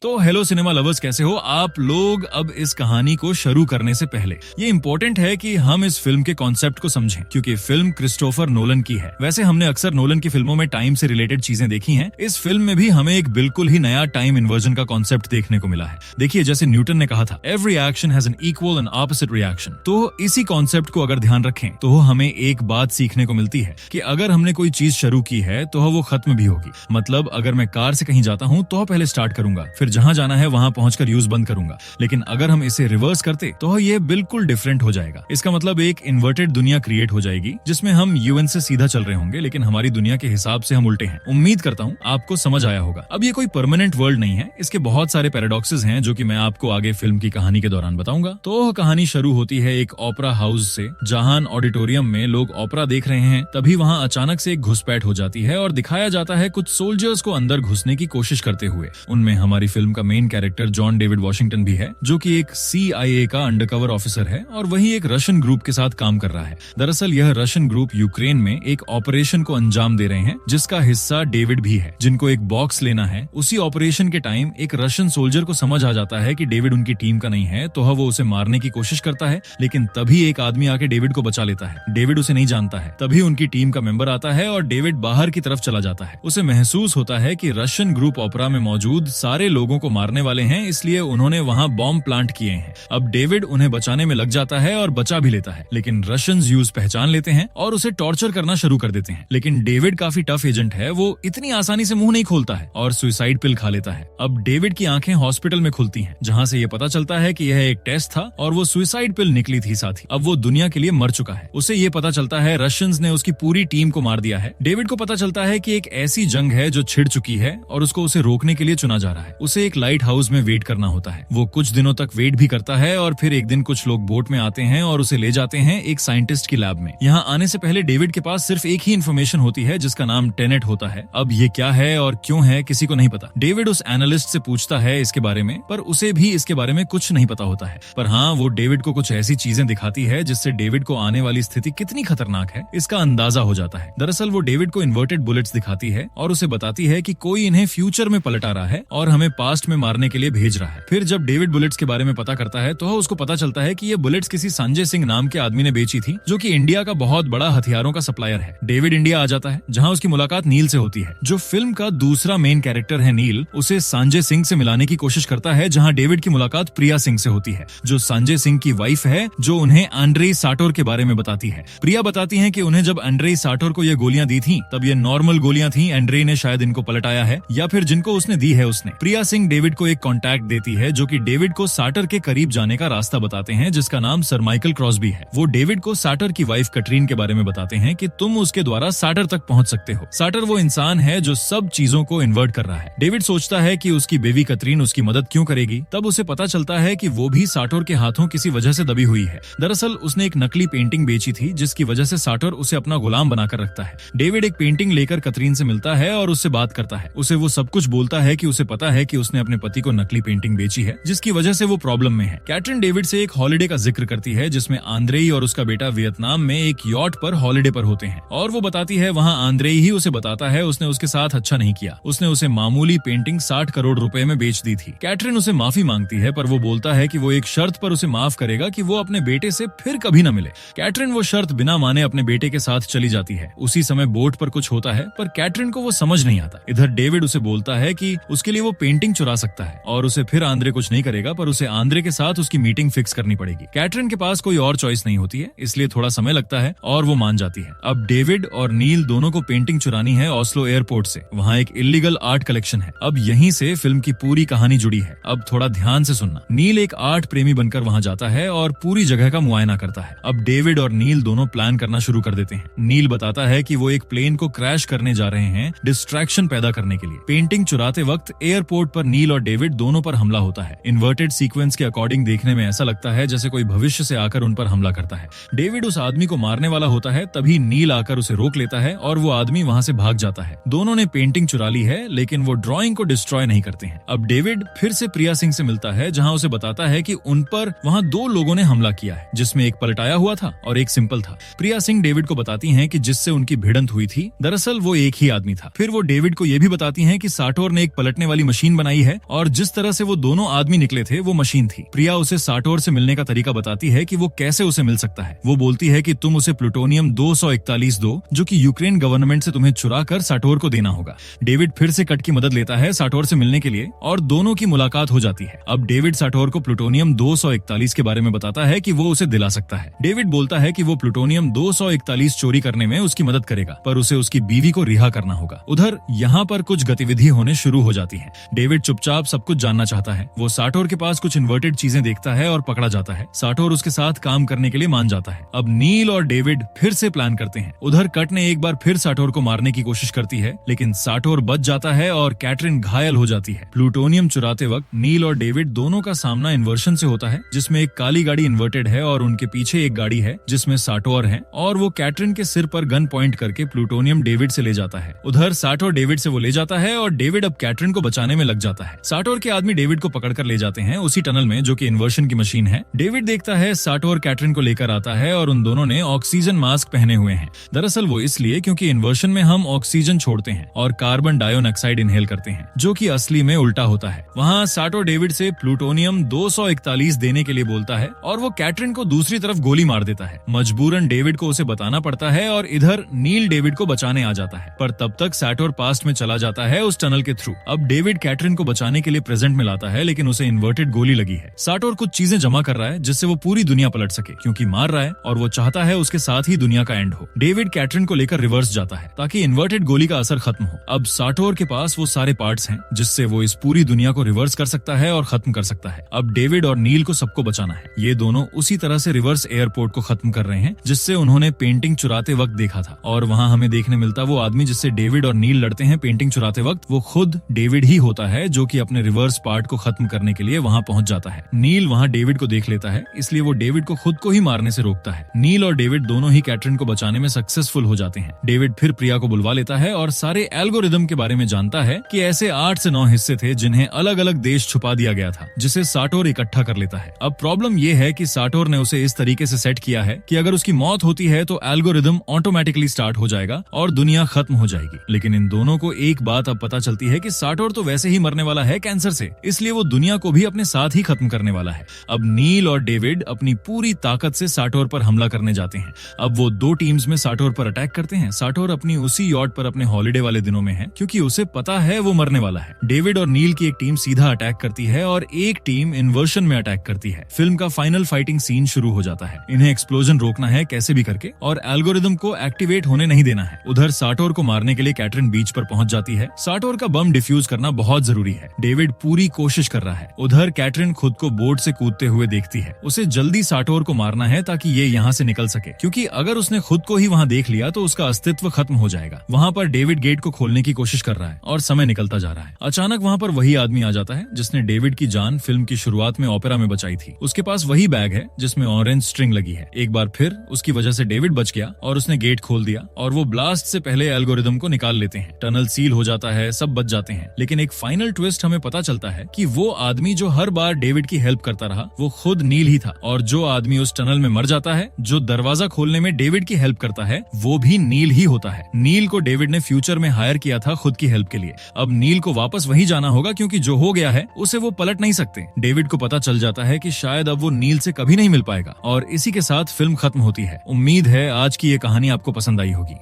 तो hello cinema lovers, कैसे हो आप लोग। अब इस कहानी को शुरू करने से पहले ये इम्पोर्टेंट है कि हम इस फिल्म के कॉन्सेप्ट को समझें, क्योंकि फिल्म क्रिस्टोफर नोलन की है। वैसे हमने अक्सर नोलन की फिल्मों में टाइम से रिलेटेड चीजें देखी हैं, इस फिल्म में भी हमें एक बिल्कुल ही नया टाइम इन्वर्जन का कॉन्सेप्ट देखने को मिला है। देखिए, जैसे न्यूटन ने कहा था, every action has an equal and opposite reaction. तो इसी कॉन्सेप्ट को अगर ध्यान रखें तो हमें एक बात सीखने को मिलती है कि अगर हमने कोई चीज शुरू की है तो वो खत्म भी होगी। मतलब अगर मैं कार से कहीं जाता हूँ तो पहले स्टार्ट करूंगा, फिर जहां जाना है वहां पहुंचकर यूज बंद करूंगा। लेकिन अगर हम इसे रिवर्स करते तो ये बिल्कुल डिफरेंट हो जाएगा। इसका मतलब एक इन्वर्टेड दुनिया क्रिएट हो जाएगी जिसमें हम यूएन से सीधा चल रहे होंगे, लेकिन हमारी दुनिया के हिसाब से हम उल्टे हैं। उम्मीद करता हूँ आपको समझ आया होगा। अब ये कोई परमानेंट वर्ल्ड नहीं है, इसके बहुत सारे पैराडॉक्सेस हैं जो कि मैं आपको आगे फिल्म की कहानी के दौरान बताऊंगा। तो कहानी शुरू होती है एक ओपेरा हाउस से, जहां ऑडिटोरियम में लोग ओपेरा देख रहे हैं। तभी वहां अचानक से एक घुसपैठ हो जाती है और दिखाया जाता है कुछ सोल्जर्स को अंदर घुसने की कोशिश करते हुए। उनमें हमारी फिल्म का main character John David Washington भी है, जो कि एक CIA का अंडरकवर ऑफिसर है और वही एक रशियन ग्रुप के साथ काम कर रहा है। दरअसल यह रशियन ग्रुप यूक्रेन में एक ऑपरेशन को अंजाम दे रहे हैं जिसका हिस्सा डेविड भी है, जिनको एक बॉक्स लेना है। उसी ऑपरेशन के टाइम एक रशियन सोल्जर को समझ आ जाता है कि डेविड उनकी टीम का नहीं है, तो वो उसे मारने की कोशिश करता है। लेकिन तभी एक आदमी आके डेविड को बचा लेता है। डेविड उसे नहीं जानता है। तभी उनकी टीम का मेंबर आता है और डेविड बाहर की तरफ चला जाता है। उसे महसूस होता है कि रशियन ग्रुप ओपेरा में मौजूद सारे लोगों को मारने वाले हैं, इसलिए उन्होंने वहां बॉम्ब प्लांट किए हैं। अब डेविड उन्हें बचाने में लग जाता है और बचा भी लेता है, लेकिन रशियंस यूज पहचान लेते हैं और उसे टॉर्चर करना शुरू कर देते हैं। लेकिन डेविड काफी टफ एजेंट है, वो इतनी आसानी से मुंह नहीं खोलता है और सुसाइड पिल खा लेता है। अब डेविड की आंखें हॉस्पिटल में खुलती हैं, जहां से ये पता चलता है कि यह एक टेस्ट था और वो सुसाइड पिल निकली थी। साथ ही अब वो दुनिया के लिए मर चुका है। उसे ये पता चलता है रशियंस ने उसकी पूरी टीम को मार दिया है। डेविड को पता चलता है कि एक ऐसी जंग है जो छिड़ चुकी है और उसको उसे रोकने के लिए चुना जा रहा है। उसे एक लाइट हाउस में वेट करना होता है। वो कुछ दिनों तक वेट भी करता है और फिर एक दिन कुछ लोग बोट में आते हैं और उसे ले जाते हैं एक साइंटिस्ट की लैब में। यहाँ आने से पहले डेविड के पास सिर्फ एक ही इन्फॉर्मेशन होती है जिसका नाम टेनेट होता है। अब ये क्या है और क्यों है किसी को नहीं पता। डेविड उस एनालिस्ट से पूछता है इसके बारे में, पर उसे भी इसके बारे में कुछ नहीं पता होता है। पर हाँ, वो डेविड को कुछ ऐसी चीजें दिखाती है जिससे डेविड को आने वाली स्थिति कितनी खतरनाक है इसका अंदाजा हो जाता है। दरअसल वो डेविड को इन्वर्टेड बुलेट्स दिखाती है और उसे बताती है कि कोई इन्हें फ्यूचर में पलटा रहा है और हमें पास्ट में मारने के लिए भेज रहा है। फिर जब डेविड बुलेट्स के बारे में पता करता है तो उसको पता चलता है कि ये बुलेट्स किसी संजय सिंह नाम के आदमी ने बेची थी, जो कि इंडिया का बहुत बड़ा हथियारों का सप्लायर है। डेविड इंडिया आ जाता है, जहां उसकी मुलाकात नील से होती है। जो फिल्म का दूसरा मेन कैरेक्टर है नील, उसे संजय सिंह से मिलाने की कोशिश करता है, जहां डेविड की मुलाकात प्रिया सिंह से होती है, जो संजय सिंह की वाइफ है, जो उन्हें आंड्रेई साटोर के बारे में बताती है। प्रिया बताती है कि उन्हें जब आंड्रेई साटोर को ये गोलियां दी थी तब ये नॉर्मल गोलियां थी, आंड्रेई ने शायद इनको पलटाया है या फिर जिनको उसने दी है उसने। प्रिया सिंह डेविड को एक कॉन्टैक्ट देती है जो कि डेविड को साटर के करीब जाने का रास्ता बताते हैं, जिसका नाम सर माइकल क्रॉसबी है। वो डेविड को साटर की वाइफ कटरीन के बारे में बताते हैं कि तुम उसके द्वारा साटर तक पहुंच सकते हो। साटर वो इंसान है जो सब चीजों को इन्वर्ट कर रहा है। डेविड सोचता है कि उसकी बेबी कटरीन उसकी मदद क्यों करेगी। तब उसे पता चलता है कि वो भी साटोर के हाथों किसी वजह से दबी हुई है। दरअसल उसने एक नकली पेंटिंग बेची थी जिसकी वजह से साटोर उसे अपना गुलाम बनाकर रखता है। डेविड एक पेंटिंग लेकर कटरीन से मिलता है और उससे बात करता है। उसे वो सब कुछ बोलता है कि उसे पता है कि उसने अपने पति को नकली पेंटिंग बेची है, जिसकी वजह से वो प्रॉब्लम में है। कैटरीन डेविड से एक हॉलिडे का जिक्र करती है जिसमें आंद्रेई और उसका बेटा वियतनाम में एक यॉट पर हॉलिडे पर होते हैं, और वो बताती है वहां आंद्रेई ही उसे बताता है उसने उसके साथ अच्छा नहीं किया। उसने उसे मामूली पेंटिंग 60 करोड़ रुपए में बेच दी थी। कैटरीन उसे माफी मांगती है, पर वो बोलता है कि वो एक शर्त पर उसे माफ करेगा कि वो अपने बेटे से फिर कभी न मिले। कैटरीन वो शर्त बिना माने अपने बेटे के साथ चली जाती है। उसी समय बोट पर कुछ होता है, पर कैटरीन को वो समझ नहीं आता। इधर डेविड उसे बोलता है कि उसके लिए वो पेंटिंग चुरा सकता है और उसे फिर आंद्रे कुछ नहीं करेगा, पर उसे आंद्रे के साथ उसकी मीटिंग फिक्स करनी पड़ेगी। कैटरीन के पास कोई और चॉइस नहीं होती है, इसलिए थोड़ा समय लगता है और वो मान जाती है। अब डेविड और नील दोनों को पेंटिंग चुरानी है ओस्लो एयरपोर्ट से। वहाँ एक इलीगल आर्ट कलेक्शन है। अब यहीं से फिल्म की पूरी कहानी जुड़ी है। अब थोड़ा ध्यान से सुनना। नील एक आर्ट प्रेमी बनकर वहाँ जाता है और पूरी जगह का मुआयना करता है। अब डेविड और नील दोनों प्लान करना शुरू कर देते हैं। नील बताता है कि वो एक प्लेन को क्रैश करने जा रहे हैं डिस्ट्रैक्शन पैदा करने के लिए। पेंटिंग चुराते वक्त एयरपोर्ट पर नील और डेविड दोनों पर हमला होता है। इन्वर्टेड सीक्वेंस के अकॉर्डिंग देखने में ऐसा लगता है जैसे कोई भविष्य से आकर उन पर हमला करता है। डेविड उस आदमी को मारने वाला होता है, तभी नील आकर उसे रोक लेता है और वो आदमी वहां से भाग जाता है। दोनों ने पेंटिंग चुरा ली है, लेकिन वो ड्राइंग को डिस्ट्रॉय नहीं करते हैं। अब डेविड फिर से प्रिया सिंह से मिलता है, जहां उसे बताता है कि उन पर वहां 2 लोगों ने हमला किया है, जिसमें एक पलटाया हुआ था और एक सिंपल था। प्रिया सिंह डेविड को बताती हैं कि जिससे उनकी भिड़ंत हुई थी दरअसल वो एक ही आदमी था। फिर वो डेविड को यह भी बताती हैं कि साटोर ने एक पलटने वाली मशीन बनाई आई है और जिस तरह से वो दोनों आदमी निकले थे वो मशीन थी। प्रिया उसे साटोर से मिलने का तरीका बताती है कि वो कैसे उसे मिल सकता है। वो बोलती है कि तुम उसे प्लूटोनियम 241 दो, जो कि यूक्रेन गवर्नमेंट से तुम्हें चुरा कर साटोर को देना होगा। डेविड फिर से कट की मदद लेता है साटोर से मिलने के लिए और दोनों की मुलाकात हो जाती है। अब डेविड साटोर को प्लूटोनियम 241 के बारे में बताता है कि वो उसे दिला सकता है। डेविड बोलता है कि वो प्लूटोनियम 241 चोरी करने में उसकी मदद करेगा, पर उसे उसकी बीवी को रिहा करना होगा। उधर यहाँ पर कुछ गतिविधि होने शुरू हो जाती है। डेविड चुपचाप सब कुछ जानना चाहता है। वो साटोर के पास कुछ इन्वर्टेड चीजें देखता है और पकड़ा जाता है। साटोर उसके साथ काम करने के लिए मान जाता है। अब नील और डेविड फिर से प्लान करते हैं। उधर कट ने एक बार फिर साटोर को मारने की कोशिश करती है, लेकिन साटोर बच जाता है और कैटरिन घायल हो जाती है। प्लूटोनियम चुराते वक्त नील और डेविड दोनों का सामना इन्वर्शन से होता है, जिसमें एक काली गाड़ी इन्वर्टेड है और उनके पीछे एक गाड़ी है जिसमें साटोर है और वो कैटरिन के सिर पर गन पॉइंट करके प्लूटोनियम डेविड से ले जाता है। उधर साटोर डेविड से वो ले जाता है और डेविड अब कैटरिन को बचाने में लग जाता है। साटोर के आदमी डेविड को पकड़कर ले जाते हैं उसी टनल में जो कि इन्वर्शन की मशीन है। डेविड देखता है साटोर कैटरिन को लेकर आता है और उन दोनों ने ऑक्सीजन मास्क पहने हुए हैं। दरअसल वो इसलिए क्योंकि इन्वर्शन में हम ऑक्सीजन छोड़ते हैं और कार्बन डाइऑक्साइड इनहेल करते हैं, जो कि असली में उल्टा होता है। वहाँ साटोर डेविड से प्लूटोनियम 241 देने के लिए बोलता है और वो कैटरिन को दूसरी तरफ गोली मार देता है। मजबूरन डेविड को उसे बताना पड़ता है और इधर नील डेविड को बचाने आ जाता है, पर तब तक साटोर पास्ट में चला जाता है उस टनल के थ्रू। अब डेविड कैटरिन को बचाने के लिए प्रेजेंट में लाता है, लेकिन उसे इन्वर्टेड गोली लगी है। साटोर कुछ चीजें जमा कर रहा है जिससे वो पूरी दुनिया पलट सके, क्योंकि मार रहा है और वो चाहता है उसके साथ ही दुनिया का एंड हो। डेविड कैटरिन को लेकर रिवर्स जाता है ताकि इन्वर्टेड गोली का असर खत्म हो। अब साटोर के पास वो सारे पार्ट्स हैं जिससे वो इस पूरी दुनिया को रिवर्स कर सकता है और खत्म कर सकता है। अब डेविड और नील को सबको बचाना है। ये दोनों उसी तरह से रिवर्स एयरपोर्ट को खत्म कर रहे हैं जिससे उन्होंने पेंटिंग चुराते वक्त देखा था, और वहाँ हमें देखने मिलता वो आदमी जिससे डेविड और नील लड़ते हैं पेंटिंग चुराते वक्त, वो खुद डेविड ही होता है जो कि अपने रिवर्स पार्ट को खत्म करने के लिए वहाँ पहुंच जाता है। नील वहाँ डेविड को देख लेता है, इसलिए वो डेविड को खुद को ही मारने से रोकता है। नील और डेविड दोनों ही कैटरिन को बचाने में सक्सेसफुल हो जाते हैं। डेविड फिर प्रिया को बुलवा लेता है और सारे एल्गोरिदम के बारे में जानता है कि ऐसे 8 से 9 हिस्से थे जिन्हें अलग अलग देश छुपा दिया गया था, जिसे साटोर इकट्ठा कर लेता है। अब प्रॉब्लम ये है कि साटोर ने उसे इस तरीके से सेट किया है कि अगर उसकी मौत होती है तो एल्गोरिदम ऑटोमेटिकली स्टार्ट हो जाएगा और दुनिया खत्म हो जाएगी। लेकिन इन दोनों को एक बात अब पता चलती है कि साटोर तो वैसे ही मरने वाला है कैंसर से, इसलिए वो दुनिया को भी अपने साथ ही खत्म करने वाला है। अब नील और डेविड अपनी पूरी ताकत से साटोर पर हमला करने जाते हैं। अब वो 2 टीम्स में साटोर पर अटैक करते हैं। साटोर अपनी उसी यॉट पर अपने हॉलिडे वाले दिनों में है, क्योंकि उसे पता है वो मरने वाला है। डेविड और नील की एक टीम सीधा अटैक करती है और एक टीम इन्वर्शन में अटैक करती है। फिल्म का फाइनल फाइटिंग सीन शुरू हो जाता है। इन्हें एक्सप्लोजन रोकना है कैसे भी करके और एल्गोरिदम को एक्टिवेट होने नहीं देना है। उधर साटोर को मारने के लिए कैटरिन बीच पर पहुंच जाती है। साटोर का बम डिफ्यूज करना बहुत जरूरी है। डेविड पूरी कोशिश कर रहा है। उधर कैटरिन खुद को बोट से कूदते हुए देखती है। उसे जल्दी साटोर को मारना है ताकि ये यहाँ से निकल सके, क्योंकि अगर उसने खुद को ही वहाँ देख लिया तो उसका अस्तित्व खत्म हो जाएगा। वहाँ पर डेविड गेट को खोलने की कोशिश कर रहा है और समय निकलता जा रहा है। अचानक वहाँ पर वही आदमी आ जाता है जिसने डेविड की जान फिल्म की शुरुआत में ओपेरा में बचाई थी। उसके पास वही बैग है जिसमें ऑरेंज स्ट्रिंग लगी है। एक बार फिर उसकी वजह से डेविड बच गया और उसने गेट खोल दिया और वो ब्लास्ट से पहले एल्गोरिदम को निकाल लेते हैं। टनल सील हो जाता है, सब बच जाते हैं। लेकिन एक फाइनल ट्विस्ट हमें पता चलता है कि वो आदमी जो हर बार डेविड की हेल्प करता रहा वो खुद नील ही था, और जो आदमी उस टनल में मर जाता है, जो दरवाजा खोलने में डेविड की हेल्प करता है, वो भी नील ही होता है। नील को डेविड ने फ्यूचर में हायर किया था खुद की हेल्प के लिए। अब नील को वापस वहीं जाना होगा, क्योंकि जो हो गया है उसे वो पलट नहीं सकते। डेविड को पता चल जाता है कि शायद अब वो नील से कभी नहीं मिल पाएगा, और इसी के साथ फिल्म खत्म होती है। उम्मीद है आज की ये कहानी आपको पसंद आई होगी।